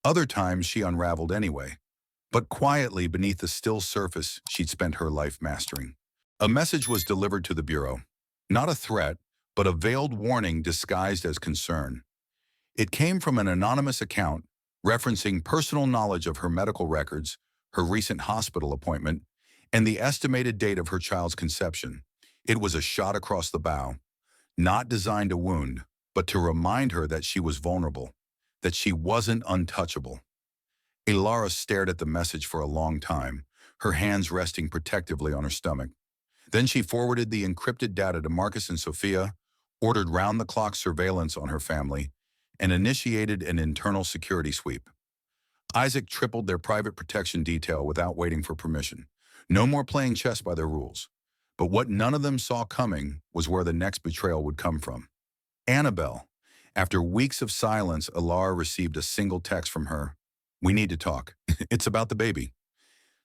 Other times she unraveled anyway, but quietly beneath the still surface she'd spent her life mastering. A message was delivered to the Bureau. Not a threat, but a veiled warning disguised as concern. It came from an anonymous account referencing personal knowledge of her medical records, her recent hospital appointment, and the estimated date of her child's conception. It was a shot across the bow, not designed to wound, but to remind her that she was vulnerable, that she wasn't untouchable. Elara stared at the message for a long time, her hands resting protectively on her stomach. Then she forwarded the encrypted data to Marcus and Sophia, ordered round-the-clock surveillance on her family, and initiated an internal security sweep. Isaac tripled their private protection detail without waiting for permission. No more playing chess by their rules. But what none of them saw coming was where the next betrayal would come from. Annabelle. After weeks of silence, Elara received a single text from her. "We need to talk. It's about the baby."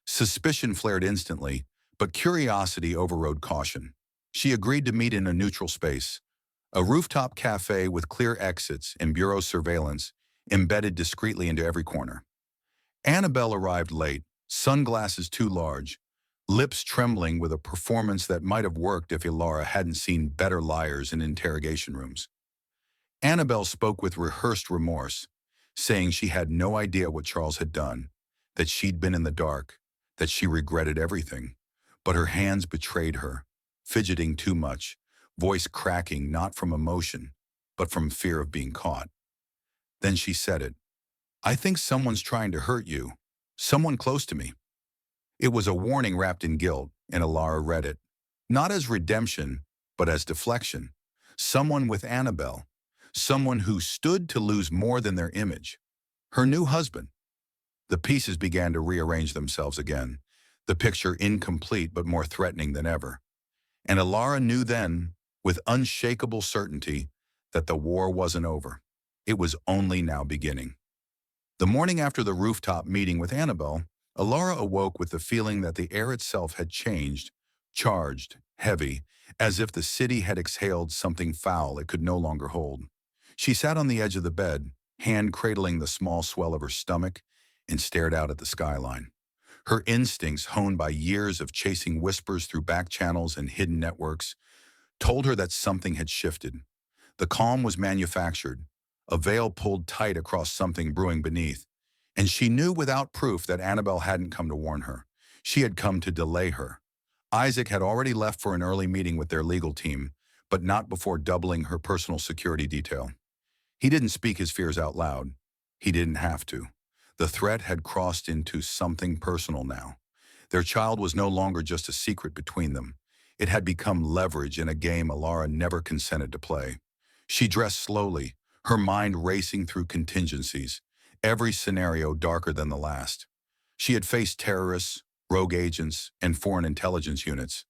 Suspicion flared instantly, but curiosity overrode caution. She agreed to meet in a neutral space, a rooftop cafe with clear exits and bureau surveillance embedded discreetly into every corner. Annabelle arrived late, sunglasses too large, lips trembling with a performance that might have worked if Elara hadn't seen better liars in interrogation rooms. Annabelle spoke with rehearsed remorse, saying she had no idea what Charles had done, that she'd been in the dark, that she regretted everything. But her hands betrayed her, fidgeting too much, voice cracking not from emotion, but from fear of being caught. Then she said it. "I think someone's trying to hurt you. Someone close to me." It was a warning wrapped in guilt, and Elara read it. Not as redemption, but as deflection. Someone with Annabelle. Someone who stood to lose more than their image. Her new husband. The pieces began to rearrange themselves again, the picture incomplete but more threatening than ever. And Elara knew then, with unshakable certainty, that the war wasn't over. It was only now beginning. The morning after the rooftop meeting with Annabelle, Elara awoke with the feeling that the air itself had changed, charged, heavy, as if the city had exhaled something foul it could no longer hold. She sat on the edge of the bed, hand cradling the small swell of her stomach, and stared out at the skyline. Her instincts, honed by years of chasing whispers through back channels and hidden networks, told her that something had shifted. The calm was manufactured, a veil pulled tight across something brewing beneath, and she knew without proof that Annabelle hadn't come to warn her. She had come to delay her. Isaac had already left for an early meeting with their legal team, but not before doubling her personal security detail. He didn't speak his fears out loud. He didn't have to. The threat had crossed into something personal now. Their child was no longer just a secret between them. It had become leverage in a game Elara never consented to play. She dressed slowly, her mind racing through contingencies, every scenario darker than the last. She had faced terrorists, rogue agents, and foreign intelligence units.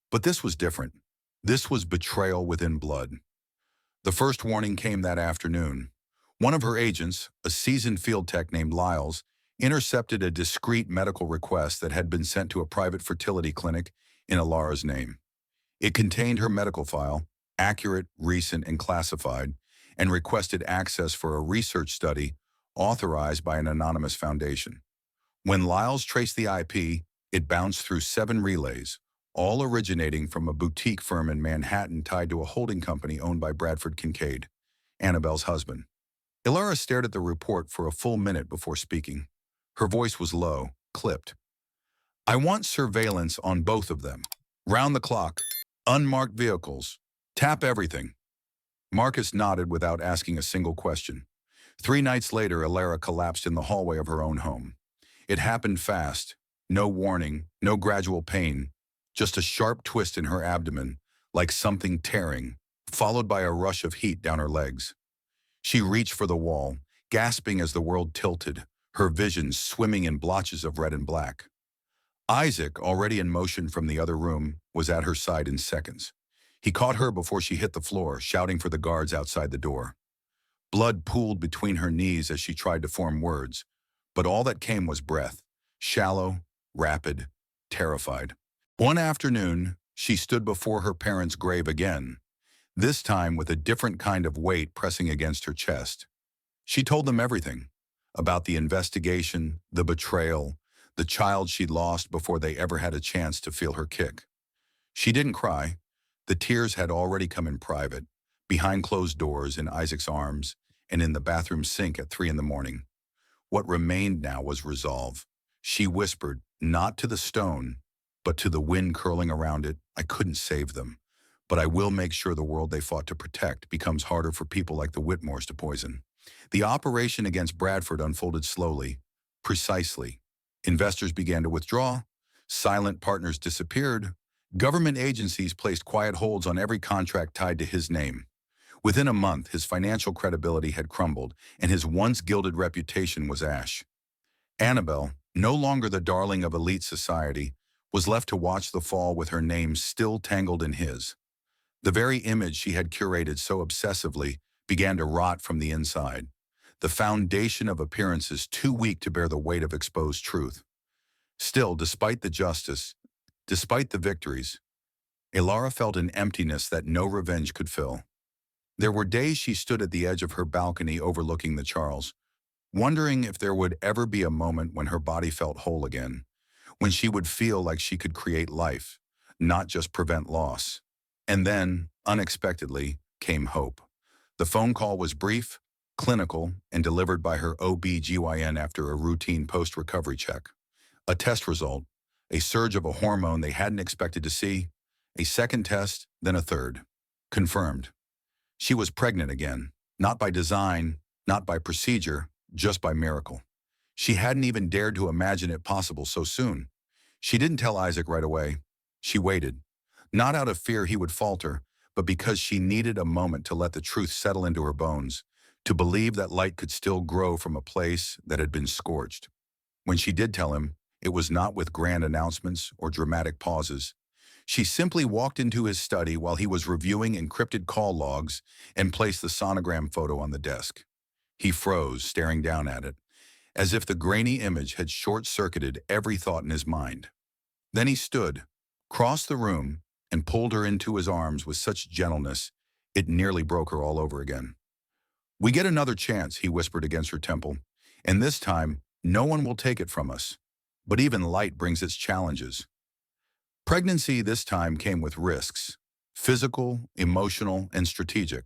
But this was different. This was betrayal within blood. The first warning came that afternoon. One of her agents, a seasoned field tech named Lyles, intercepted a discreet medical request that had been sent to a private fertility clinic in Elara's name. It contained her medical file, accurate, recent, and classified, and requested access for a research study authorized by an anonymous foundation. When Lyles traced the IP, it bounced through 7 relays, all originating from a boutique firm in Manhattan tied to a holding company owned by Bradford Kincaid, Annabelle's husband. Elara stared at the report for a full minute before speaking. Her voice was low, clipped. "I want surveillance on both of them. Round the clock. Unmarked vehicles. Tap everything." Marcus nodded without asking a single question. 3 nights later, Elara collapsed in the hallway of her own home. It happened fast. No warning, no gradual pain. Just a sharp twist in her abdomen, like something tearing, followed by a rush of heat down her legs. She reached for the wall, gasping as the world tilted, her vision swimming in blotches of red and black. Isaac, already in motion from the other room, was at her side in seconds. He caught her before she hit the floor, shouting for the guards outside the door. Blood pooled between her knees as she tried to form words, but all that came was breath, shallow, rapid, terrified. One afternoon, she stood before her parents' grave again, this time with a different kind of weight pressing against her chest. She told them everything, about the investigation, the betrayal, the child she'd lost before they ever had a chance to feel her kick. She didn't cry. The tears had already come in private, behind closed doors, in Isaac's arms, and in the bathroom sink at 3 in the morning. What remained now was resolve. She whispered, not to the stone, but to the wind curling around it, "I couldn't save them, but I will make sure the world they fought to protect becomes harder for people like the Whitmores to poison." The operation against Bradford unfolded slowly, precisely. Investors began to withdraw, silent partners disappeared, government agencies placed quiet holds on every contract tied to his name. Within a month, his financial credibility had crumbled, and his once gilded reputation was ash. Annabelle, no longer the darling of elite society, was left to watch the fall with her name still tangled in his. The very image she had curated so obsessively began to rot from the inside, the foundation of appearances too weak to bear the weight of exposed truth. Still, despite the justice, despite the victories, Elara felt an emptiness that no revenge could fill. There were days she stood at the edge of her balcony overlooking the Charles, wondering if there would ever be a moment when her body felt whole again, when she would feel like she could create life, not just prevent loss. And then, unexpectedly, came hope. The phone call was brief, clinical, and delivered by her OB/GYN after a routine post-recovery check. A test result, a surge of a hormone they hadn't expected to see, a second test, then a third. Confirmed. She was pregnant again, not by design, not by procedure, just by miracle. She hadn't even dared to imagine it possible so soon. She didn't tell Isaac right away. She waited, not out of fear he would falter, but because she needed a moment to let the truth settle into her bones, to believe that light could still grow from a place that had been scorched. When she did tell him, it was not with grand announcements or dramatic pauses. She simply walked into his study while he was reviewing encrypted call logs and placed the sonogram photo on the desk. He froze, staring down at it, as if the grainy image had short-circuited every thought in his mind. Then he stood, crossed the room, and pulled her into his arms with such gentleness it nearly broke her all over again. "We get another chance," he whispered against her temple, "and this time, no one will take it from us. But even light brings its challenges." Pregnancy this time came with risks, physical, emotional, and strategic.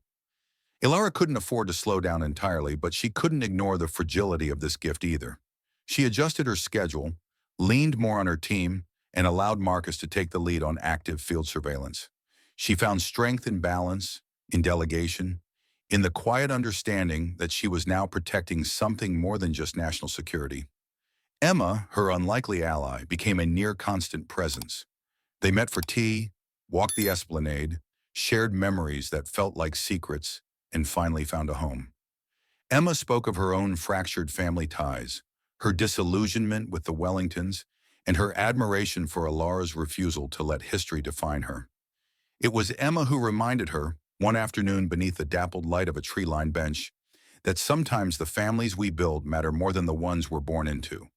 Elara couldn't afford to slow down entirely, but she couldn't ignore the fragility of this gift either. She adjusted her schedule, leaned more on her team, and allowed Marcus to take the lead on active field surveillance. She found strength in balance, in delegation, in the quiet understanding that she was now protecting something more than just national security. Emma, her unlikely ally, became a near-constant presence. They met for tea, walked the esplanade, shared memories that felt like secrets, and finally found a home. Emma spoke of her own fractured family ties, her disillusionment with the Wellingtons, and her admiration for Elara's refusal to let history define her. It was Emma who reminded her, one afternoon beneath the dappled light of a tree-lined bench, that sometimes the families we build matter more than the ones we're born into.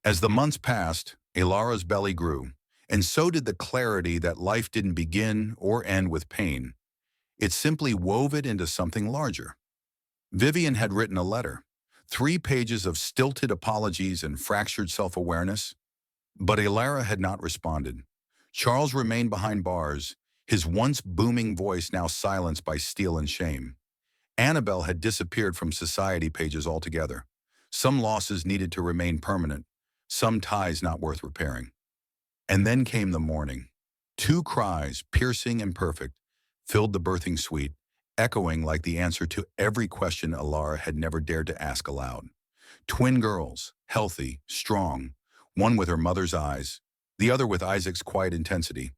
As the months passed, Elara's belly grew, and so did the clarity that life didn't begin or end with pain. It simply wove it into something larger. Vivian had written a letter, 3 pages of stilted apologies and fractured self-awareness, but Elara had not responded. Charles remained behind bars, his once booming voice now silenced by steel and shame. Annabelle had disappeared from society pages altogether. Some losses needed to remain permanent, some ties not worth repairing. And then came the morning. 2 cries, piercing and perfect, filled the birthing suite, echoing like the answer to every question Elara had never dared to ask aloud. Twin girls, healthy, strong, one with her mother's eyes, the other with Isaac's quiet intensity.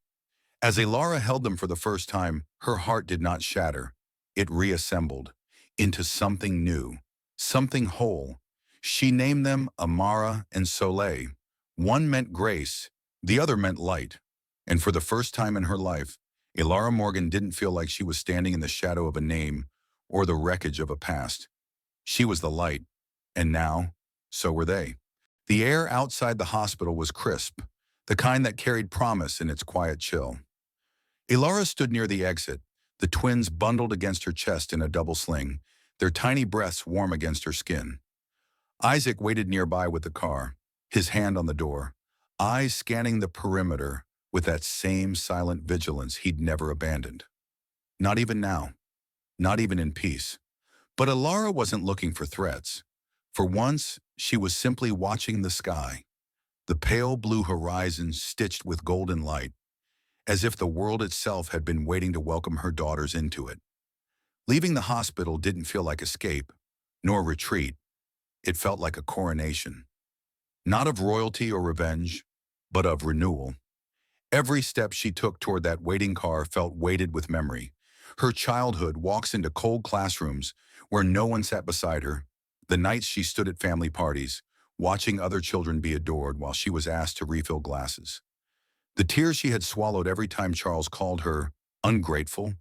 As Elara held them for the first time, her heart did not shatter. It reassembled into something new, something whole. She named them Amara and Soleil. One meant grace, the other meant light. And for the first time in her life, Elara Morgan didn't feel like she was standing in the shadow of a name or the wreckage of a past. She was the light, and now, so were they. The air outside the hospital was crisp, the kind that carried promise in its quiet chill. Elara stood near the exit, the twins bundled against her chest in a double sling, their tiny breaths warm against her skin. Isaac waited nearby with the car, his hand on the door, eyes scanning the perimeter with that same silent vigilance he'd never abandoned. Not even now, not even in peace. But Elara wasn't looking for threats. For once, she was simply watching the sky, the pale blue horizon stitched with golden light, as if the world itself had been waiting to welcome her daughters into it. Leaving the hospital didn't feel like escape, nor retreat. It felt like a coronation. Not of royalty or revenge, but of renewal. Every step she took toward that waiting car felt weighted with memory. Her childhood walks into cold classrooms where no one sat beside her, the nights she stood at family parties, watching other children be adored while she was asked to refill glasses. The tears she had swallowed every time Charles called her ungrateful,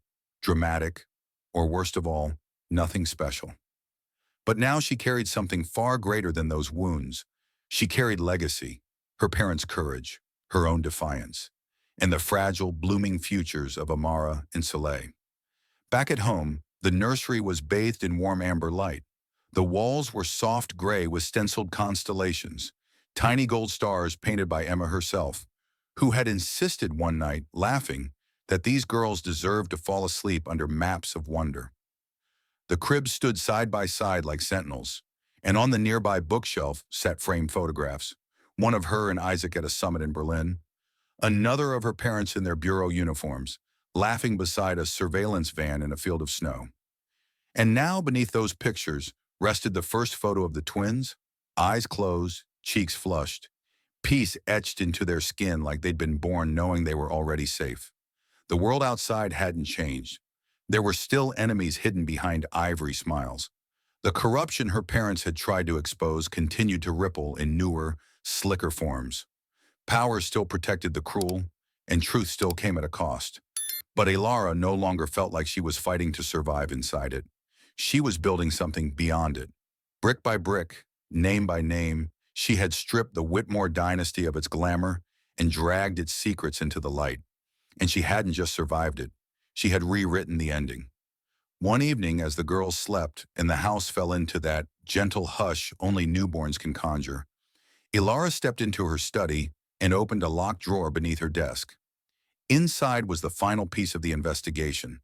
dramatic, or worst of all, nothing special. But now she carried something far greater than those wounds. She carried legacy, her parents' courage, her own defiance, and the fragile, blooming futures of Amara and Soleil. Back at home, the nursery was bathed in warm amber light. The walls were soft gray with stenciled constellations, tiny gold stars painted by Emma herself, who had insisted one night, laughing, that these girls deserved to fall asleep under maps of wonder. The cribs stood side by side like sentinels, and on the nearby bookshelf sat framed photographs, one of her and Isaac at a summit in Berlin, another of her parents in their bureau uniforms, laughing beside a surveillance van in a field of snow. And now beneath those pictures rested the first photo of the twins, eyes closed, cheeks flushed, peace etched into their skin like they'd been born knowing they were already safe. The world outside hadn't changed. There were still enemies hidden behind ivory smiles. The corruption her parents had tried to expose continued to ripple in newer, slicker forms. Power still protected the cruel, and truth still came at a cost. But Elara no longer felt like she was fighting to survive inside it. She was building something beyond it. Brick by brick, name by name, she had stripped the Whitmore dynasty of its glamour and dragged its secrets into the light. And she hadn't just survived it. She had rewritten the ending. One evening, as the girls slept and the house fell into that gentle hush only newborns can conjure, Elara stepped into her study and opened a locked drawer beneath her desk. Inside was the final piece of the investigation.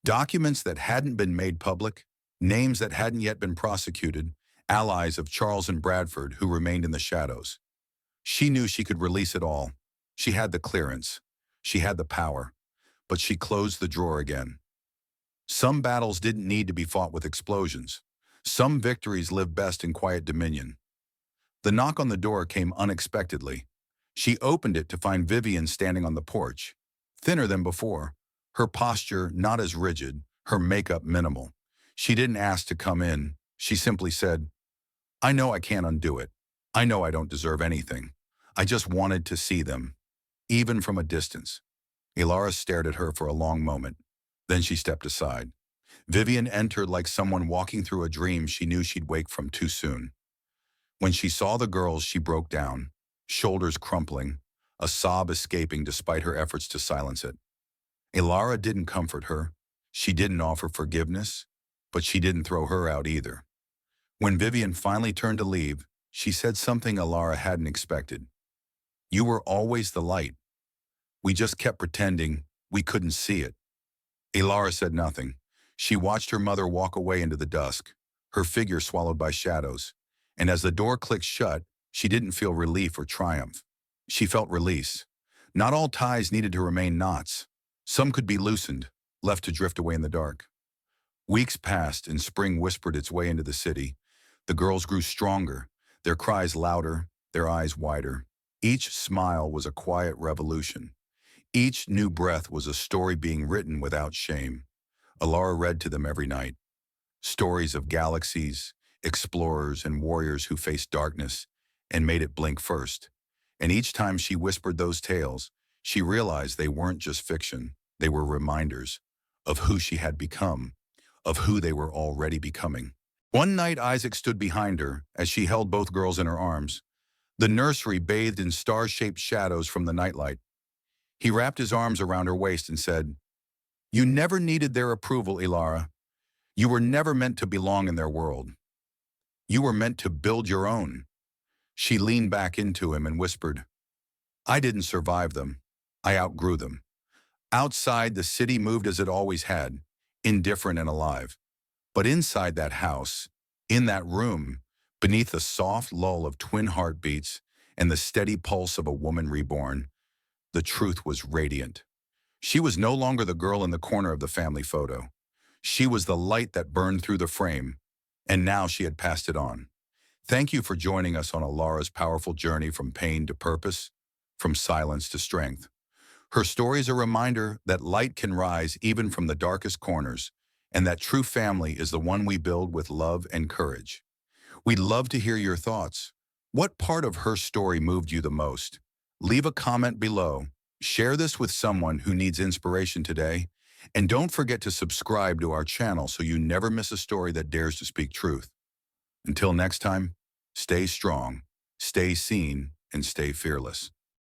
Documents that hadn't been made public, names that hadn't yet been prosecuted, allies of Charles and Bradford who remained in the shadows. She knew she could release it all. She had the clearance. She had the power. But she closed the drawer again. Some battles didn't need to be fought with explosions. Some victories live best in quiet dominion. The knock on the door came unexpectedly. She opened it to find Vivian standing on the porch, thinner than before, her posture not as rigid, her makeup minimal. She didn't ask to come in. She simply said, "I know I can't undo it. I know I don't deserve anything. I just wanted to see them, even from a distance." Elara stared at her for a long moment. Then she stepped aside. Vivian entered like someone walking through a dream she knew she'd wake from too soon. When she saw the girls, she broke down, shoulders crumpling, a sob escaping despite her efforts to silence it. Elara didn't comfort her. She didn't offer forgiveness, but she didn't throw her out either. When Vivian finally turned to leave, she said something Elara hadn't expected. "You were always the light. We just kept pretending we couldn't see it." Elara said nothing. She watched her mother walk away into the dusk, her figure swallowed by shadows. And as the door clicked shut, she didn't feel relief or triumph. She felt release. Not all ties needed to remain knots. Some could be loosened, left to drift away in the dark. Weeks passed and spring whispered its way into the city. The girls grew stronger, their cries louder, their eyes wider. Each smile was a quiet revolution. Each new breath was a story being written without shame. Elara read to them every night. Stories of galaxies, explorers, and warriors who faced darkness and made it blink first. And each time she whispered those tales, she realized they weren't just fiction. They were reminders of who she had become, of who they were already becoming. One night, Isaac stood behind her as she held both girls in her arms. The nursery bathed in star-shaped shadows from the nightlight. He wrapped his arms around her waist and said, "You never needed their approval, Elara. You were never meant to belong in their world. You were meant to build your own." She leaned back into him and whispered, "I didn't survive them. I outgrew them." Outside, the city moved as it always had, indifferent and alive. But inside that house, in that room, beneath the soft lull of twin heartbeats and the steady pulse of a woman reborn, the truth was radiant. She was no longer the girl in the corner of the family photo. She was the light that burned through the frame, and now she had passed it on. Thank you for joining us on Elara's powerful journey from pain to purpose, from silence to strength. Her story is a reminder that light can rise even from the darkest corners, and that true family is the one we build with love and courage. We'd love to hear your thoughts. What part of her story moved you the most? Leave a comment below. Share this with someone who needs inspiration today, And don't forget to subscribe to our channel so you never miss a story that dares to speak truth. Until next time, stay strong, stay seen, and stay fearless.